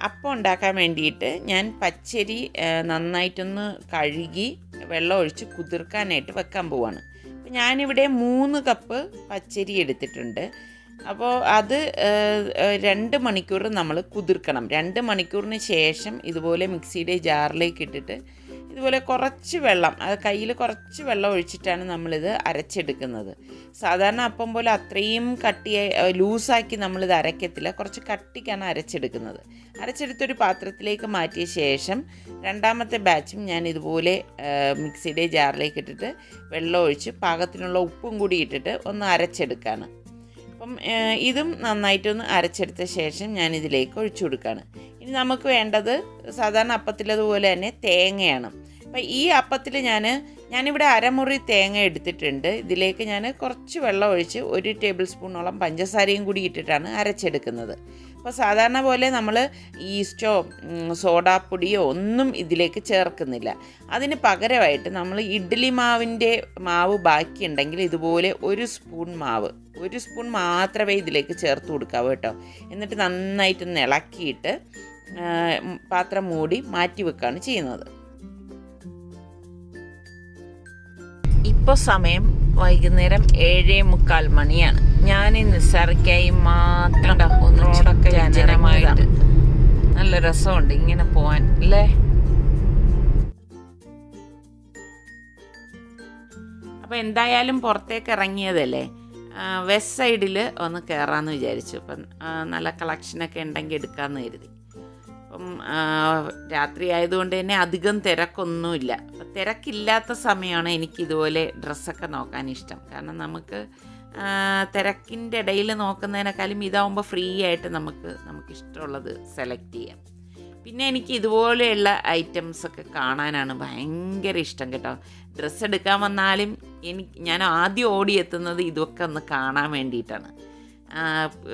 അപ്പം ഉണ്ടാക്കാൻ വേണ്ടിയിട്ട് ഞാൻ പച്ചരി നന്നായിട്ടൊന്ന് കഴുകി വെള്ളം ഒഴിച്ച് കുതിർക്കാനായിട്ട് വെക്കാൻ പോവാണ്. അപ്പോൾ ഞാനിവിടെ 3 കപ്പ് പച്ചരി എടുത്തിട്ടുണ്ട്. അപ്പോൾ അത് 2 മണിക്കൂർ നമ്മൾ കുതിർക്കണം. 2 മണിക്കൂറിന് ശേഷം ഇതുപോലെ മിക്സിയുടെ ജാറിലേക്ക് ഇട്ടിട്ട് ഇതുപോലെ കുറച്ച് വെള്ളം, അത് കയ്യിൽ കുറച്ച് വെള്ളം ഒഴിച്ചിട്ടാണ് നമ്മളിത് അരച്ചെടുക്കുന്നത്. സാധാരണ അപ്പം പോലെ അത്രയും ലൂസാക്കി നമ്മളിത് അരയ്ക്കത്തില്ല, കുറച്ച് കട്ടിക്കാണ് അരച്ചെടുക്കുന്നത്. അരച്ചെടുത്തൊരു പാത്രത്തിലേക്ക് മാറ്റിയ ശേഷം രണ്ടാമത്തെ ബാച്ചും ഞാൻ ഇതുപോലെ മിക്സിയുടെ ജാറിലേക്ക് ഇട്ടിട്ട് വെള്ളം ഒഴിച്ച് പാകത്തിനുള്ള ഉപ്പും കൂടി ഇട്ടിട്ട് ഒന്ന് അരച്ചെടുക്കുകയാണ്. അപ്പം ഇതും നന്നായിട്ടൊന്ന് അരച്ചെടുത്ത ശേഷം ഞാനിതിലേക്ക് ഒഴിച്ചു കൊടുക്കുകയാണ്. ഇനി നമുക്ക് വേണ്ടത് സാധാരണ അപ്പത്തിലതുപോലെ തന്നെ തേങ്ങയാണ്. അപ്പം ഈ അപ്പത്തിൽ ഞാനിവിടെ അരമുറി തേങ്ങ എടുത്തിട്ടുണ്ട്. ഇതിലേക്ക് ഞാൻ കുറച്ച് വെള്ളം ഒഴിച്ച് 1 ടേബിൾ സ്പൂണോളം പഞ്ചസാരയും കൂടി ഇട്ടിട്ടാണ് അരച്ചെടുക്കുന്നത്. അപ്പോൾ സാധാരണ പോലെ നമ്മൾ ഈസ്റ്റോ സോഡാപ്പൊടിയോ ഒന്നും ഇതിലേക്ക് ചേർക്കുന്നില്ല. അതിന് പകരമായിട്ട് നമ്മൾ ഇഡ്ഡലി മാവ് ബാക്കിയുണ്ടെങ്കിൽ ഇതുപോലെ 1 സ്പൂൺ മാത്രമേ ഇതിലേക്ക് ചേർത്ത് കൊടുക്കാവൂ കേട്ടോ. എന്നിട്ട് നന്നായിട്ടൊന്ന് ഇളക്കിയിട്ട് പാത്രം മൂടി മാറ്റി വെക്കുകയാണ് ചെയ്യുന്നത്. ഇപ്പോൾ സമയം വൈകുന്നേരം 7:45 മണിയാണ്. ഞാൻ നിസ്സാരക്കായി മാത്രം റോഡൊക്കെ ജനമായിട്ട് നല്ല രസമുണ്ട് ഇങ്ങനെ പോവാൻ അല്ലേ. അപ്പോൾ എന്തായാലും പുറത്തേക്ക് ഇറങ്ങിയതല്ലേ, വെസ്റ്റ് സൈഡിൽ ഒന്ന് കയറാമെന്ന് വിചാരിച്ചു. അപ്പം നല്ല കളക്ഷനൊക്കെ ഉണ്ടെങ്കിൽ എടുക്കാമെന്ന് കരുതി. അപ്പം രാത്രി ആയതുകൊണ്ട് തന്നെ അധികം തിരക്കൊന്നുമില്ല. അപ്പം തിരക്കില്ലാത്ത സമയമാണ് എനിക്കിതുപോലെ ഡ്രസ്സൊക്കെ നോക്കാൻ ഇഷ്ടം. കാരണം നമുക്ക് തിരക്കിൻ്റെ ഇടയിൽ നോക്കുന്നതിനേക്കാളും ഇതാവുമ്പോൾ ഫ്രീ ആയിട്ട് നമുക്കിഷ്ടമുള്ളത് സെലക്ട് ചെയ്യാം. പിന്നെ എനിക്ക് ഇതുപോലെയുള്ള ഐറ്റംസൊക്കെ കാണാനാണ് ഭയങ്കര ഇഷ്ടം കേട്ടോ. ഡ്രസ്സ് എടുക്കാൻ വന്നാലും ഞാൻ ആദ്യം ഓടിയെത്തുന്നത് ഇതൊക്കെ ഒന്ന് കാണാൻ വേണ്ടിയിട്ടാണ്.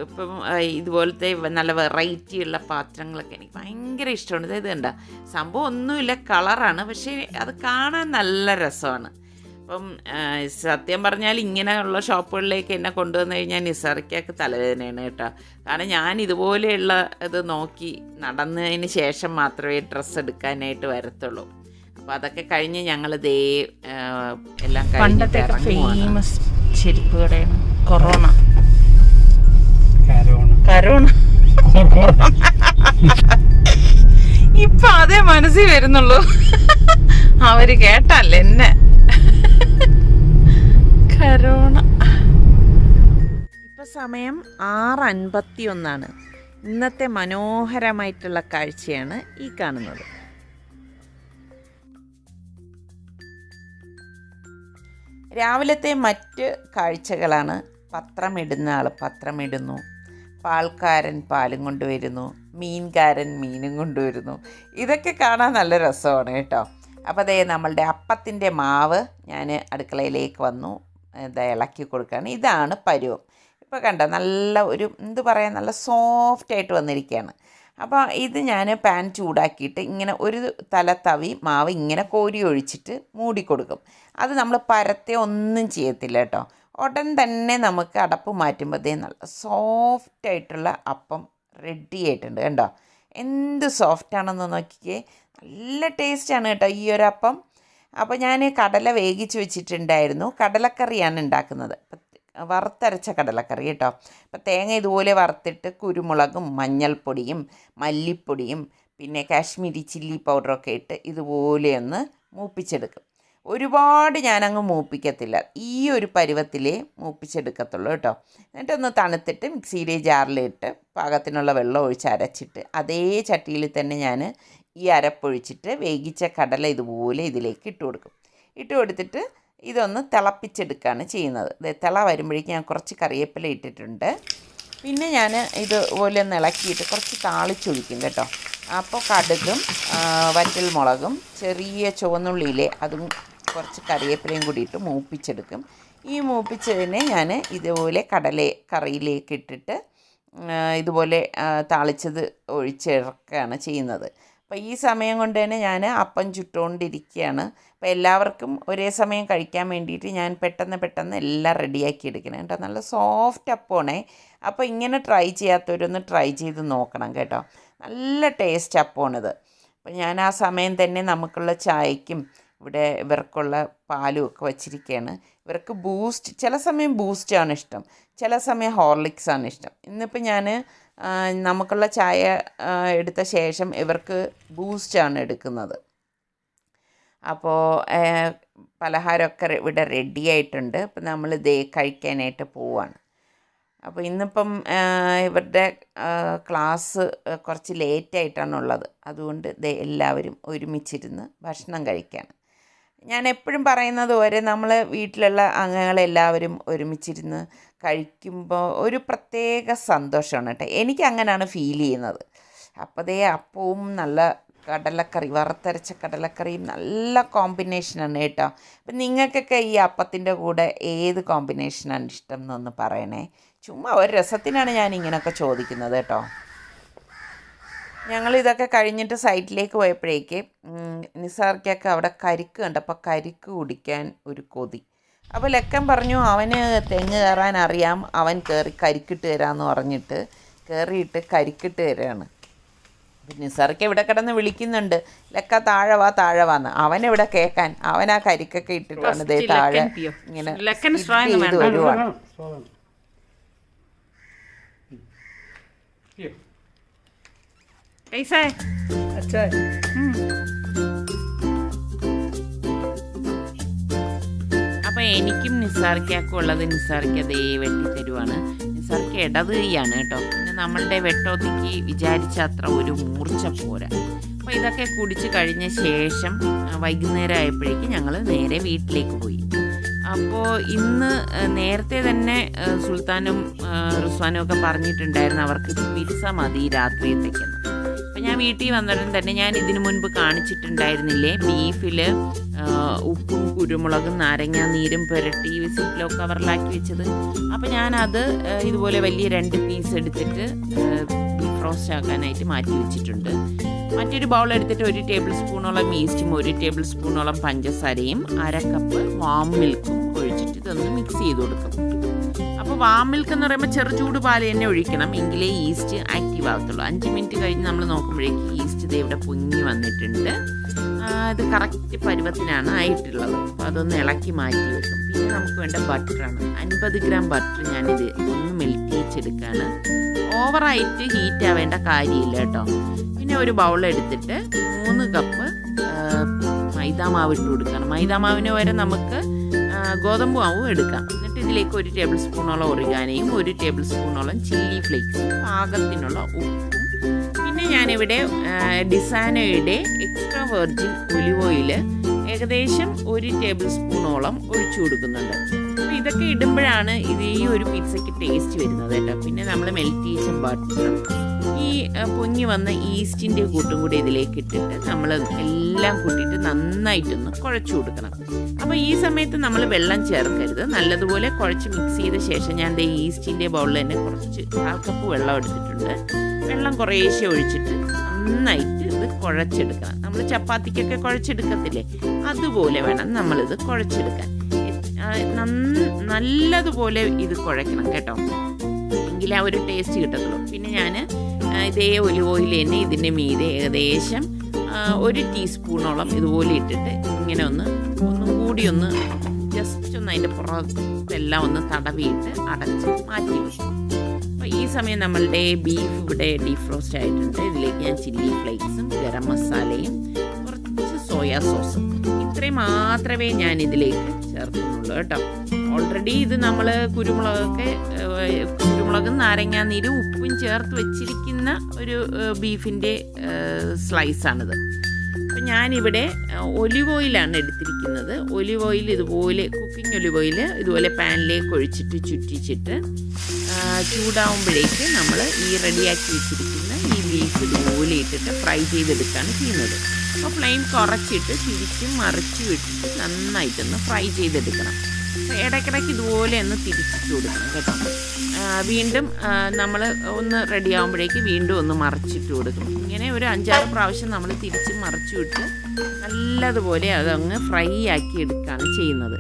ഇപ്പം ഇതുപോലത്തെ നല്ല വെറൈറ്റി ഉള്ള പാത്രങ്ങളൊക്കെ എനിക്ക് ഭയങ്കര ഇഷ്ടമാണ്. ഇത് കണ്ട സംഭവം ഒന്നുമില്ല, കളറാണ്, പക്ഷേ അത് കാണാൻ നല്ല രസമാണ്. അപ്പം സത്യം പറഞ്ഞാൽ ഇങ്ങനെയുള്ള ഷോപ്പുകളിലേക്ക് എന്നെ കൊണ്ടുവന്നു കഴിഞ്ഞാൽ നിസാറിക്കൊക്കെ തലവേദനയാണ് കേട്ടോ. കാരണം ഞാൻ ഇതുപോലെയുള്ള ഇത് നോക്കി നടന്നതിന് ശേഷം മാത്രമേ ഡ്രസ്സ് എടുക്കാനായിട്ട് വരത്തുള്ളൂ. അപ്പോൾ അതൊക്കെ കഴിഞ്ഞ് ഞങ്ങൾ എല്ലാം കഴിഞ്ഞിട്ട് ഫേമസ് ചെരുപ്പ് കടയാണ് കരോണ ഇപ്പൊ അതേ മനസ്സിൽ വരുന്നുള്ളൂ. അവര് കേട്ടല്ലേ എന്നെ കരോണ. ഇപ്പൊ സമയം 6:51. ഇന്നത്തെ മനോഹരമായിട്ടുള്ള കാഴ്ചയാണ് ഈ കാണുന്നത്. രാവിലത്തെ മറ്റ് കാഴ്ചകളാണ്. പത്രമിടുന്ന ആൾ പത്രമിടുന്നു, പാൽക്കാരൻ പാലും കൊണ്ടുവരുന്നു, മീൻകാരൻ മീനും കൊണ്ടുവരുന്നു. ഇതൊക്കെ കാണാൻ നല്ല രസമാണ് കേട്ടോ. അപ്പോൾ അതേ നമ്മളുടെ അപ്പത്തിൻ്റെ മാവ് ഞാൻ അടുക്കളയിലേക്ക് വന്നു, ഇളക്കി കൊടുക്കുകയാണ്. ഇതാണ് പരുവം. ഇപ്പോൾ കണ്ടോ, നല്ല ഒരു നല്ല സോഫ്റ്റായിട്ട് വന്നിരിക്കുകയാണ്. അപ്പോൾ ഇത് ഞാൻ പാൻ ചൂടാക്കിയിട്ട് ഇങ്ങനെ ഒരു തവി മാവ് ഇങ്ങനെ കോരി ഒഴിച്ചിട്ട് മൂടിക്കൊടുക്കും. അത് നമ്മൾ പരത്തെ ഒന്നും ചെയ്യത്തില്ല കേട്ടോ. ഉടൻ തന്നെ നമുക്ക് അടപ്പ് മാറ്റുമ്പോഴത്തേ നല്ല സോഫ്റ്റായിട്ടുള്ള അപ്പം റെഡി ആയിട്ടുണ്ട്. കണ്ടോ എന്ത് സോഫ്റ്റാണെന്ന് നോക്കിക്കേ. നല്ല ടേസ്റ്റാണ് കേട്ടോ ഈ ഒരു അപ്പം. അപ്പോൾ ഞാൻ കടല വേവിച്ച് വെച്ചിട്ടുണ്ടായിരുന്നു. കടലക്കറിയാണ് ഉണ്ടാക്കുന്നത്, വറുത്തരച്ച കടലക്കറി കേട്ടോ. അപ്പോൾ തേങ്ങ ഇതുപോലെ വറുത്തിട്ട് കുരുമുളകും മഞ്ഞൾപ്പൊടിയും മല്ലിപ്പൊടിയും പിന്നെ കാശ്മീരി ചില്ലി പൗഡറൊക്കെ ഇട്ട് ഇതുപോലെ ഒന്ന് മൂപ്പിച്ചെടുക്കും. ഒരുപാട് ഞാനങ്ങ് മൂപ്പിക്കത്തില്ല, ഈ ഒരു പരുവത്തിലേ മൂപ്പിച്ചെടുക്കത്തുള്ളൂ കേട്ടോ. എന്നിട്ടൊന്ന് തണുത്തിട്ട് മിക്സിയിലെ ജാറിലിട്ട് പാകത്തിനുള്ള വെള്ളം ഒഴിച്ച് അരച്ചിട്ട് അതേ ചട്ടിയിൽ തന്നെ ഞാൻ ഈ അരപ്പൊഴിച്ചിട്ട് വേവിച്ച കടല ഇതുപോലെ ഇതിലേക്ക് ഇട്ട് കൊടുത്തിട്ട് ഇതൊന്ന് തിളപ്പിച്ചെടുക്കുകയാണ് ചെയ്യുന്നത്. തിള വരുമ്പോഴേക്കും ഞാൻ കുറച്ച് കറിവേപ്പില ഇട്ടിട്ടുണ്ട്. പിന്നെ ഞാൻ ഇതുപോലെ ഒന്ന് ഇളക്കിയിട്ട് കുറച്ച് താളിച്ചൊഴിക്കും കേട്ടോ. അപ്പോൾ കടുകും വറ്റൽ മുളകും ചെറിയ ചുവന്നുള്ളിയിലെ അതും കുറച്ച് കറിവേപ്പിലയും കൂടിയിട്ട് മൂപ്പിച്ചെടുക്കും. ഈ മൂപ്പിച്ചതിനെ ഞാൻ ഇതുപോലെ കറിയിലേക്ക് ഇട്ടിട്ട് ഇതുപോലെ താളിച്ചത് ഒഴിച്ചിറക്കുകയാണ് ചെയ്യുന്നത്. അപ്പോൾ ഈ സമയം കൊണ്ട് തന്നെ ഞാൻ അപ്പം ചുട്ടുകൊണ്ടിരിക്കുകയാണ്. അപ്പോൾ എല്ലാവർക്കും ഒരേ സമയം കഴിക്കാൻ വേണ്ടിയിട്ട് ഞാൻ പെട്ടെന്ന് എല്ലാം റെഡിയാക്കി എടുക്കണം കേട്ടോ. നല്ല സോഫ്റ്റ് അപ്പമാണേ. അപ്പോൾ ഇങ്ങനെ ട്രൈ ചെയ്യാത്തവരൊന്ന് ട്രൈ ചെയ്ത് നോക്കണം കേട്ടോ. നല്ല ടേസ്റ്റ് അപ്പമാണിത്. അപ്പം ഞാൻ ആ സമയം തന്നെ നമുക്കുള്ള ചായയ്ക്കും ഇവിടെ ഇവർക്കുള്ള പാലും ഒക്കെ വച്ചിരിക്കുകയാണ്. ഇവർക്ക് ബൂസ്റ്റ്, ചില സമയം ബൂസ്റ്റാണ് ഇഷ്ടം, ചില സമയം ഹോർലിക്സാണ് ഇഷ്ടം. ഇന്നിപ്പോൾ ഞാൻ നമുക്കുള്ള ചായ എടുത്ത ശേഷം ഇവർക്ക് ബൂസ്റ്റാണ് എടുക്കുന്നത്. അപ്പോൾ പലഹാരമൊക്കെ ഇവിടെ റെഡി ആയിട്ടുണ്ട്. അപ്പം നമ്മൾ കഴിക്കാനായിട്ട് പോവാണ്. അപ്പോൾ ഇന്നിപ്പം ഇവരുടെ ക്ലാസ് കുറച്ച് ലേറ്റായിട്ടാണുള്ളത്. അതുകൊണ്ട് എല്ലാവരും ഒരുമിച്ചിരുന്ന് ഭക്ഷണം കഴിക്കുകയാണ്. ഞാൻ എപ്പോഴും പറയുന്നത് പോലെ നമ്മൾ വീട്ടിലുള്ള അംഗങ്ങളെല്ലാവരും ഒരുമിച്ചിരുന്ന് കഴിക്കുമ്പോൾ ഒരു പ്രത്യേക സന്തോഷമാണ് കേട്ടോ. എനിക്ക് അങ്ങനെയാണ് ഫീൽ ചെയ്യുന്നത്. അപ്പോൾ അപ്പവും നല്ല കടലക്കറി, വറുത്തരച്ച കടലക്കറിയും നല്ല കോമ്പിനേഷനാണ് കേട്ടോ. അപ്പം നിങ്ങൾക്കൊക്കെ ഈ അപ്പത്തിൻ്റെ കൂടെ ഏത് കോമ്പിനേഷനാണ് ഇഷ്ടം എന്നൊന്ന് പറയണേ. ചുമ്മാ ഒരു രസത്തിനാണ് ഞാൻ ഇങ്ങനെയൊക്കെ ചോദിക്കുന്നത് കേട്ടോ. ഞങ്ങളിതൊക്കെ കഴിഞ്ഞിട്ട് സൈറ്റിലേക്ക് പോയപ്പോഴേക്ക് നിസാർക്കൊക്കെ അവിടെ കരിക്ക് കണ്ടപ്പോൾ കരിക്ക് കുടിക്കാൻ ഒരു കൊതി. അപ്പോൾ ലക്കൻ പറഞ്ഞു അവന് തെങ്ങ് കയറാൻ അറിയാം, അവൻ കയറി കരിക്കിട്ട് തരാമെന്ന് പറഞ്ഞിട്ട് കയറിയിട്ട് കരിക്കിട്ട് തരാണ്. നിസാർക്ക് ഇവിടെ കിടന്ന് വിളിക്കുന്നുണ്ട്, ലക്ക താഴെ വാ താഴെ വാന്ന്. അവനെവിടെ കേൾക്കാൻ, അവൻ ആ കരിക്കൊക്കെ ഇട്ടിട്ടാണ് ഇതേ താഴെ ഇങ്ങനെ ചെയ്ത് വരുവാണ്. അപ്പോൾ എനിക്കും നിസാർക്കും ഉള്ളത് നിസാർക്ക് അതേ വെട്ടി തരുവാണ്. നിസാർക്ക് ഇടത് കൈയാണ് കേട്ടോ. പിന്നെ നമ്മളുടെ വെട്ടോത്തിക്ക് വിചാരിച്ച അത്ര ഒരു മൂർച്ച പോരാ. അപ്പോൾ ഇതൊക്കെ കുടിച്ച് കഴിഞ്ഞ ശേഷം വൈകുന്നേരം ആയപ്പോഴേക്കും ഞങ്ങൾ നേരെ വീട്ടിലേക്ക് പോയി. അപ്പോൾ ഇന്ന് നേരത്തെ തന്നെ സുൽത്താനും റിസ്വാനും ഒക്കെ പറഞ്ഞിട്ടുണ്ടായിരുന്നു അവർക്ക് പിസ്സ മതി രാത്രിയത്തേക്കെന്ന്. അപ്പം ഞാൻ വീട്ടിൽ വന്നിട്ടും തന്നെ ഞാൻ ഇതിനു മുൻപ് കാണിച്ചിട്ടുണ്ടായിരുന്നില്ലേ ബീഫിൽ ഉപ്പും കുരുമുളകും നാരങ്ങാ നീരും പുരട്ടി സിപ്ലോ കവറിലാക്കി വെച്ചത്. അപ്പോൾ ഞാനത് ഇതുപോലെ വലിയ 2 പീസ് എടുത്തിട്ട് ബീഫ് റോസ്റ്റ് ആക്കാനായിട്ട് മാറ്റി വെച്ചിട്ടുണ്ട്. മറ്റൊരു ബൗൾ എടുത്തിട്ട് 1 ടേബിൾ സ്പൂണോളം ഈസ്റ്റും 1 ടേബിൾ സ്പൂണോളം പഞ്ചസാരയും 1/2 കപ്പ് വാം മിൽക്കും ഒഴിച്ചിട്ട് ഇതൊന്ന് മിക്സ് ചെയ്ത് കൊടുക്കും. അപ്പോൾ വാം മിൽക്ക് എന്ന് പറയുമ്പോൾ ചെറു ചൂട് പാൽ തന്നെ ഒഴിക്കണം, എങ്കിലേ ഈസ്റ്റ് ആക്റ്റീവ് ആകത്തുള്ളൂ. 5 മിനിറ്റ് കഴിഞ്ഞ് നമ്മൾ നോക്കുമ്പോഴേക്ക് ഈസ്റ്റ് ഇത് ഇവിടെ പൊങ്ങി വന്നിട്ടുണ്ട്. ഇത് കറക്റ്റ് പരുവത്തിനാണ് ആയിട്ടുള്ളത്. അപ്പോൾ അതൊന്ന് ഇളക്കി മാറ്റി വെക്കും. പിന്നെ നമുക്ക് വേണ്ട ബട്ടറാണ്. 50 ഗ്രാം ബട്ടർ ഞാനിത് ഒന്ന് മെൽറ്റ് ചെയ്തെടുക്കുകയാണ്. ഓവറായിട്ട് ഹീറ്റ് ആവേണ്ട കാര്യമില്ല കേട്ടോ. പിന്നെ ഒരു ബൗൾ എടുത്തിട്ട് 3 കപ്പ് മൈദാമാവ് ഇട്ട് കൊടുക്കണം. മൈദാമാവിന് വരെ നമുക്ക് ഗോതമ്പ് മാവും എടുക്കാം. എന്നിട്ട് ഇതിലേക്ക് 1 ടേബിൾ സ്പൂണോളം ഒറിഗാനയും 1 ടേബിൾ സ്പൂണോളം ചില്ലി ഫ്ലേക്സും പാകത്തിനുള്ള ഉപ്പും. പിന്നെ ഞാനിവിടെ ഡിസാനോയുടെ എക്സ്ട്രാ വെർജിൻ ഒലിവ് ഓയിൽ ഏകദേശം 1 ടേബിൾ സ്പൂണോളം ഒഴിച്ചു കൊടുക്കുന്നുണ്ട്. അപ്പോൾ ഇതൊക്കെ ഇടുമ്പോഴാണ് ഇത് ഈ ഒരു പിസ്സയ്ക്ക് ടേസ്റ്റ് വരുന്നത് കേട്ടോ. പിന്നെ നമ്മൾ മെൽറ്റ് ചെയ്ത ബട്ടറും ഈ പൊങ്ങി വന്ന ഈസ്റ്റിൻ്റെ കൂട്ടും കൂടി ഇതിലേക്ക് ഇട്ടിട്ട് നമ്മൾ എല്ലാം കൂട്ടിയിട്ട് നന്നായിട്ടൊന്ന് കുഴച്ചു കൊടുക്കണം. അപ്പോൾ ഈ സമയത്ത് നമ്മൾ വെള്ളം ചേർക്കരുത്. നല്ലതുപോലെ കുഴച്ച് മിക്സ് ചെയ്ത ശേഷം ഞാൻ ഈസ്റ്റിൻ്റെ ബൗളിൽ തന്നെ കുറച്ച് 1/4 കപ്പ് വെള്ളം എടുത്തിട്ടുണ്ട്. വെള്ളം കുറേശ്ശെ ഒഴിച്ചിട്ട് നന്നായിട്ട് ഇത് കുഴച്ചെടുക്കണം. നമ്മൾ ചപ്പാത്തിക്കൊക്കെ കുഴച്ചെടുക്കത്തില്ലേ, അതുപോലെ വേണം നമ്മളിത് കുഴച്ചെടുക്കാൻ. നല്ലതുപോലെ ഇത് കുഴക്കണം കേട്ടോ, എങ്കിലേ ആ ഒരു ടേസ്റ്റ് കിട്ടത്തുള്ളൂ. പിന്നെ ഞാൻ ഇതേ ഒലിവ് ഓയിൽ തന്നെ ഇതിൻ്റെ മീതെ ഏകദേശം 1 ടീസ്പൂണോളം ഇതുപോലെ ഇട്ടിട്ട് ഇങ്ങനെ ഒന്നും കൂടി ജസ്റ്റ് ഒന്ന് അതിൻ്റെ പുറത്തെല്ലാം ഒന്ന് തടവിയിട്ട് അടച്ച് മാറ്റി വെക്കും. അപ്പോൾ ഈ സമയം നമ്മളുടെ ബീഫ് ഇവിടെ ഡീപ് റോസ്റ്റ് ആയിട്ടുണ്ട്. ഇതിലേക്ക് ഞാൻ ചില്ലി ഫ്ലേക്സും ഗരം മസാലയും കുറച്ച് സോയാ സോസും ഇത്രയും മാത്രമേ ഞാൻ ഇതിലേക്ക് ചേർക്കുന്നുള്ളൂ കേട്ടോ. ഓൾറെഡി ഇത് നമ്മൾ കുരുമുളകും നാരങ്ങാ നീരും ഉപ്പും ചേർത്ത് വെച്ചിരിക്കുന്ന ഒരു ബീഫിൻ്റെ സ്ലൈസാണിത്. അപ്പം ഞാനിവിടെ ഒലിവ് ഓയിലാണ് എടുത്തിരിക്കുന്നത്. ഒലിവ് ഓയിൽ ഇതുപോലെ കുക്കിംഗ് ഒലിവ് ഓയിൽ ഇതുപോലെ പാനിലേക്ക് ഒഴിച്ചിട്ട് ചുറ്റിച്ചിട്ട് ചൂടാവുമ്പോഴേക്ക് നമ്മൾ ഈ റെഡിയാക്കി വെച്ചിരിക്കുന്ന ഈ ബീഫ് ഇതുപോലെ ഇട്ടിട്ട് ഫ്രൈ ചെയ്തെടുക്കുകയാണ് ചെയ്യുന്നത്. അപ്പോൾ ഫ്ലെയിം കുറച്ചിട്ട് തിരിച്ചും മറിച്ചും ഇട്ടിട്ട് നന്നായിട്ടൊന്ന് ഫ്രൈ ചെയ്തെടുക്കണം. അപ്പോൾ ഇടയ്ക്കിടയ്ക്ക് ഇതുപോലെ ഒന്ന് തിരിച്ചിട്ട് കൊടുക്കണം കേട്ടോ. വീണ്ടും നമ്മൾ ഒന്ന് റെഡി ആകുമ്പോഴേക്ക് വീണ്ടും ഒന്ന് മറിച്ചിട്ട് കൊടുക്കും. ഇങ്ങനെ ഒരു 5-6 പ്രാവശ്യം നമ്മൾ തിരിച്ചും മറിച്ചും ഇട്ട് നല്ലതുപോലെ അതങ്ങ് ഫ്രൈ ആക്കി എടുക്കുകയാണ് ചെയ്യുന്നത്.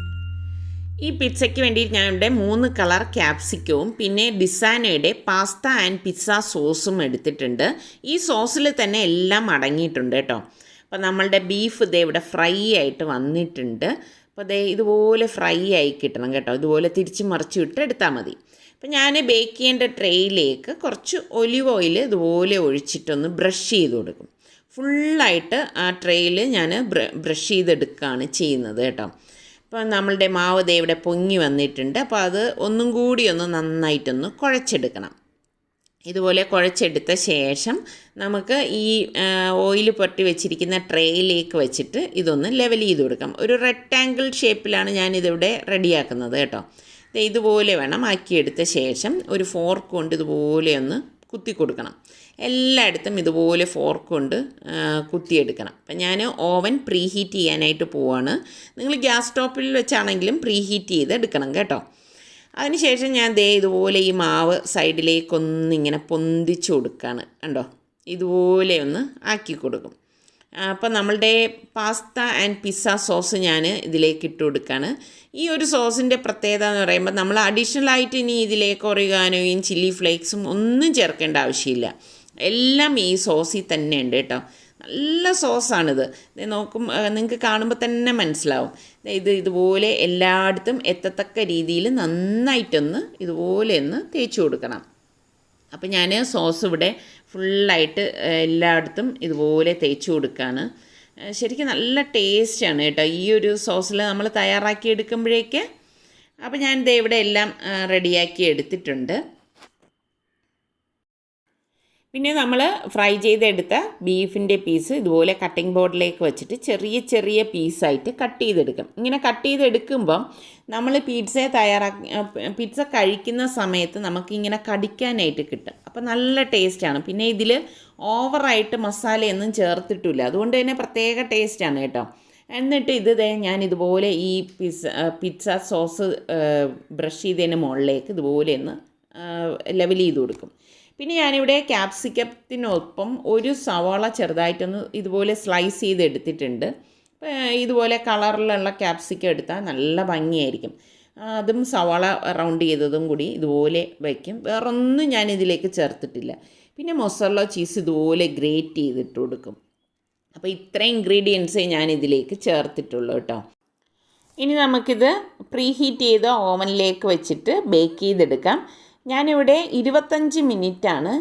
ഈ പിസ്സയ്ക്ക് വേണ്ടിയിട്ട് ഞാൻ ഇവിടെ 3 കളർ ക്യാപ്സിക്കവും പിന്നെ ഡിസാനോയുടെ പാസ്ത ആൻഡ് പിസ്സ സോസും എടുത്തിട്ടുണ്ട്. ഈ സോസിൽ തന്നെ എല്ലാം അടങ്ങിയിട്ടുണ്ട് കേട്ടോ. അപ്പോൾ നമ്മളുടെ ബീഫ് ഇതേ ഇവിടെ ഫ്രൈ ആയിട്ട് വന്നിട്ടുണ്ട്. അപ്പോൾ അതേ ഇതുപോലെ ഫ്രൈ ആയി കിട്ടണം കേട്ടോ. ഇതുപോലെ തിരിച്ച് മറിച്ച് വിട്ട് എടുത്താൽ മതി. അപ്പോൾ ഞാൻ ബേക്ക് ചെയ്യേണ്ട ട്രേയിലേക്ക് കുറച്ച് ഒലിവ് ഓയിൽ ഇതുപോലെ ഒഴിച്ചിട്ടൊന്ന് ബ്രഷ് ചെയ്ത് കൊടുക്കും. ഫുള്ളായിട്ട് ആ ട്രേയിൽ ഞാൻ ബ്രഷ് ചെയ്തെടുക്കുകയാണ് ചെയ്യുന്നത് കേട്ടോ. അപ്പോൾ നമ്മളുടെ മാവ് ദേ ഇവിടെ പൊങ്ങി വന്നിട്ടുണ്ട്. അപ്പോൾ അത് ഒന്നും കൂടി ഒന്ന് നന്നായിട്ടൊന്ന് കുഴച്ചെടുക്കണം. ഇതുപോലെ കുഴച്ചെടുത്ത ശേഷം നമുക്ക് ഈ ഓയിൽ പുരട്ടി വെച്ചിരിക്കുന്ന ട്രേയിലേക്ക് വെച്ചിട്ട് ഇതൊന്ന് ലെവൽ ചെയ്ത് കൊടുക്കാം. ഒരു റെക്റ്റാങ്കിൾ ഷേപ്പിലാണ് ഞാനിതിവിടെ റെഡിയാക്കുന്നത് കേട്ടോ. ഇതുപോലെ വേണം ആക്കിയെടുത്ത ശേഷം ഒരു ഫോർക്ക് കൊണ്ട് ഇതുപോലെ ഒന്ന് കുത്തി കൊടുക്കണം. എല്ലായിടത്തും ഇതുപോലെ ഫോർക്ക് കൊണ്ട് കുത്തിയെടുക്കണം. അപ്പം ഞാൻ ഓവൻ പ്രീ ഹീറ്റ് ചെയ്യാനായിട്ട് പോവാണ്. നിങ്ങൾ ഗ്യാസ് സ്റ്റോപ്പിൽ വെച്ചാണെങ്കിലും പ്രീ ഹീറ്റ് ചെയ്ത് എടുക്കണം കേട്ടോ. അതിനുശേഷം ഞാൻ ദേ ഇതുപോലെ ഈ മാവ് സൈഡിലേക്കൊന്നിങ്ങനെ പൊന്തിച്ച് കൊടുക്കുകയാണ് കണ്ടോ. ഇതുപോലെ ഒന്ന് ആക്കി കൊടുക്കും. അപ്പോൾ നമ്മളുടെ പാസ്ത ആൻഡ് പിസ്സ സോസ് ഞാൻ ഇതിലേക്ക് ഇട്ട് കൊടുക്കുകയാണ്. ഈ ഒരു സോസിൻ്റെ പ്രത്യേകത എന്ന് പറയുമ്പോൾ നമ്മൾ അഡീഷണലായിട്ട് ഇനി ഇതിലേക്ക് ഒറിഗാനോയും ചില്ലി ഫ്ലേക്സും ഒന്നും ചേർക്കേണ്ട ആവശ്യമില്ല. എല്ലാം ഈ സോസിൽ തന്നെ ഉണ്ട് കേട്ടോ. നല്ല സോസാണിത്. ഇത് നിങ്ങൾക്ക് കാണുമ്പോൾ തന്നെ മനസ്സിലാവും. ഇതുപോലെ എല്ലായിടത്തും എത്തത്തക്ക രീതിയിൽ നന്നായിട്ടൊന്ന് ഇതുപോലെ ഒന്ന് തേച്ച് കൊടുക്കണം. അപ്പോൾ ഞാൻ സോസ് ഇവിടെ ഫുള്ളായിട്ട് എല്ലായിടത്തും ഇതുപോലെ തേച്ച് കൊടുക്കുകയാണ്. ശരിക്കും നല്ല ടേസ്റ്റാണ് കേട്ടോ ഈ ഒരു സോസിൽ നമ്മൾ തയ്യാറാക്കി എടുക്കുമ്പോഴേക്ക്. അപ്പോൾ ഞാൻ ദേ ഇവിടെ എല്ലാം റെഡിയാക്കി എടുത്തിട്ടുണ്ട്. പിന്നെ നമ്മൾ ഫ്രൈ ചെയ്തെടുത്ത ബീഫിൻ്റെ പീസ് ഇതുപോലെ കട്ടിംഗ് ബോർഡിലേക്ക് വെച്ചിട്ട് ചെറിയ ചെറിയ പീസായിട്ട് കട്ട് ചെയ്തെടുക്കും. ഇങ്ങനെ കട്ട് ചെയ്തെടുക്കുമ്പം നമ്മൾ പിസ്സ കഴിക്കുന്ന സമയത്ത് നമുക്കിങ്ങനെ കടിക്കാനായിട്ട് കിട്ടും. അപ്പോൾ നല്ല ടേസ്റ്റാണ്. പിന്നെ ഇതിൽ ഓവറായിട്ട് മസാലയൊന്നും ചേർത്തിട്ടില്ല, അതുകൊണ്ട് തന്നെ പ്രത്യേക ടേസ്റ്റാണ് കേട്ടോ. എന്നിട്ട് ഞാൻ ഇതുപോലെ ഈ പിസ്സ സോസ് ബ്രഷ് ചെയ്തതിന് മുകളിലേക്ക് ഇതുപോലെ ഒന്ന് ലെവൽ ചെയ്ത് കൊടുക്കും. പിന്നെ ഞാനിവിടെ ക്യാപ്സിക്കത്തിനൊപ്പം ഒരു സവാള ചെറുതായിട്ടൊന്ന് ഇതുപോലെ സ്ലൈസ് ചെയ്ത് എടുത്തിട്ടുണ്ട്. ഇതുപോലെ കളറിലുള്ള ക്യാപ്സിക്കം എടുത്താൽ നല്ല ഭംഗിയായിരിക്കും. അതും സവാള റൗണ്ട് ചെയ്തതും കൂടി ഇതുപോലെ വയ്ക്കും. വേറൊന്നും ഞാൻ ഇതിലേക്ക് ചേർത്തിട്ടില്ല. പിന്നെ മൊസറല്ല ചീസ് ഇതുപോലെ ഗ്രേറ്റ് ചെയ്തിട്ട് കൊടുക്കും. അപ്പോൾ ഇത്രയും ഇൻഗ്രീഡിയൻസേ ഞാൻ ഇതിലേക്ക് ചേർത്തിട്ടുള്ളൂ കേട്ടോ. ഇനി നമുക്കിത് പ്രീ ഹീറ്റ് ചെയ്ത ഓവനിലേക്ക് വെച്ചിട്ട് ബേക്ക് ചെയ്തെടുക്കാം. ഞാനിവിടെ 25 മിനിറ്റാണ്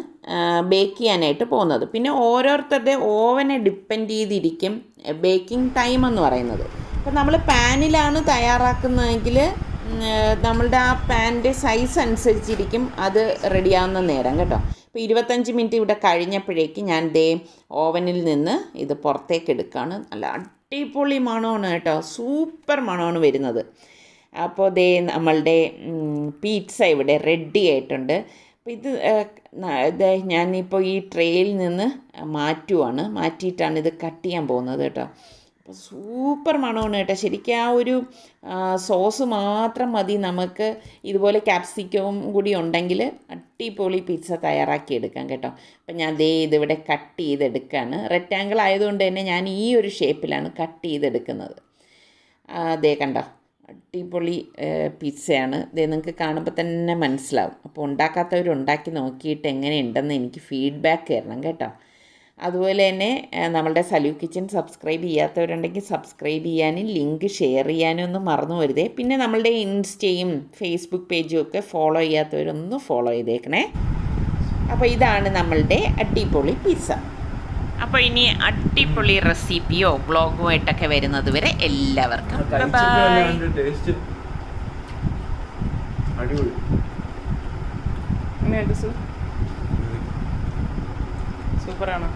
ബേക്ക് ചെയ്യാനായിട്ട് പോകുന്നത്. പിന്നെ ഓരോരുത്തരുടെ ഓവനെ ഡിപ്പെൻഡ് ചെയ്തിരിക്കും ബേക്കിംഗ് ടൈം എന്ന് പറയുന്നത്. അപ്പോൾ നമ്മൾ പാനിലാണ് തയ്യാറാക്കുന്നതെങ്കിൽ നമ്മളുടെ ആ പാനിൻ്റെ സൈസ് അനുസരിച്ചിരിക്കും അത് റെഡിയാവുന്ന നേരം കേട്ടോ. ഇപ്പോൾ 25 മിനിറ്റ് ഇവിടെ കഴിഞ്ഞപ്പോഴേക്ക് ഞാൻ ഓവനിൽ നിന്ന് ഇത് പുറത്തേക്ക് എടുക്കുകയാണ്. നല്ല അടിപൊളി മണമാണ് കേട്ടോ, സൂപ്പർ മണമാണ് വരുന്നത്. അപ്പോൾ നമ്മളുടെ പിസ്സ ഇവിടെ റെഡി ആയിട്ടുണ്ട്. അപ്പോൾ ഇത് ഞാനിപ്പോൾ ഈ ട്രേയിൽ നിന്ന് മാറ്റിയിട്ടാണ് ഇത് കട്ട് ചെയ്യാൻ പോകുന്നത് കേട്ടോ. അപ്പോൾ സൂപ്പർ മണമാണ് കേട്ടോ. ശരിക്കും ആ ഒരു സോസ് മാത്രം മതി നമുക്ക് ഇതുപോലെ ക്യാപ്സിക്കവും കൂടി ഉണ്ടെങ്കിൽ അടിപൊളി പിസ്സ തയ്യാറാക്കി എടുക്കാം കേട്ടോ. അപ്പം ഞാൻ ഇതിവിടെ കട്ട് ചെയ്തെടുക്കുകയാണ്. റെക്റ്റാങ്കിൾ ആയതുകൊണ്ട് തന്നെ ഞാൻ ഈ ഒരു ഷേപ്പിലാണ് കട്ട് ചെയ്തെടുക്കുന്നത്. കണ്ടോ, അടിപൊളി പിസ്സയാണ്. നിങ്ങൾക്ക് കാണുമ്പോൾ തന്നെ മനസ്സിലാവും. അപ്പോൾ ഉണ്ടാക്കാത്തവരുണ്ടാക്കി നോക്കിയിട്ട് എങ്ങനെയുണ്ടെന്ന് എനിക്ക് ഫീഡ്ബാക്ക് തരണം കേട്ടോ. അതുപോലെ തന്നെ നമ്മളുടെ സലു കിച്ചൻ സബ്സ്ക്രൈബ് ചെയ്യാത്തവരുണ്ടെങ്കിൽ സബ്സ്ക്രൈബ് ചെയ്യാനും ലിങ്ക് ഷെയർ ചെയ്യാനും ഒന്നും മറന്നു വരുതേ. പിന്നെ നമ്മളുടെ ഇൻസ്റ്റയും ഫേസ്ബുക്ക് പേജും ഒക്കെ ഫോളോ ചെയ്യാത്തവരൊന്ന് ഫോളോ ചെയ്തേക്കണേ. അപ്പോൾ ഇതാണ് നമ്മളുടെ അടിപൊളി പിസ്സ. അപ്പോൾ ഇനി അടിപൊളി റെസിപ്പിയോ വ്ളോഗോ ആയിട്ടൊക്കെ വരുന്നത് വരെ എല്ലാവർക്കും സൂപ്പറാണ്.